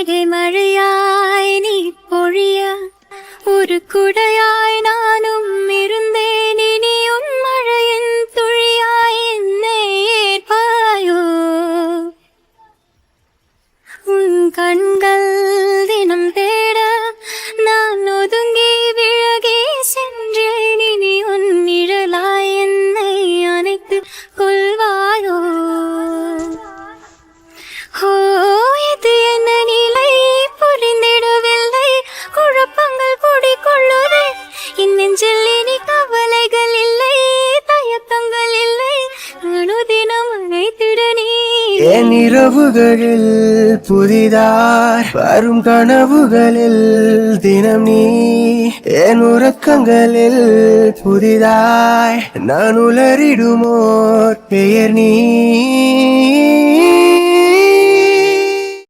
அழகே மழையாய் நீ பொழிய ஒரு குடையாய் நானும் இருந்தேன். இனியும் மழையின் துளியாய் என்னை ஏற்பாயோ? உன் கண்கள் தினம் தேட நான் ஒதுங்கி விலகி சென்றேன். இனி உன் நிழலாய் என்னை அணைத்து கொள்வாயோ? ஓ, இது என்ன நிலை புரிந்திடவில்லை. குழப்பங்கள் கூடிக்கொள்ளுதே என் நெஞ்சில். இனி கவலைகள் இல்லை, தயக்கங்கள் இல்லை. அனுதினம் அழைத்திட நீ என் இரவுகளில் புதிதாய் வரும் கனவுகளில் தினம் நீ. என் உறக்கங்களில் புதிதாய் நான் உளறிடுமோர் பெயர் நீ.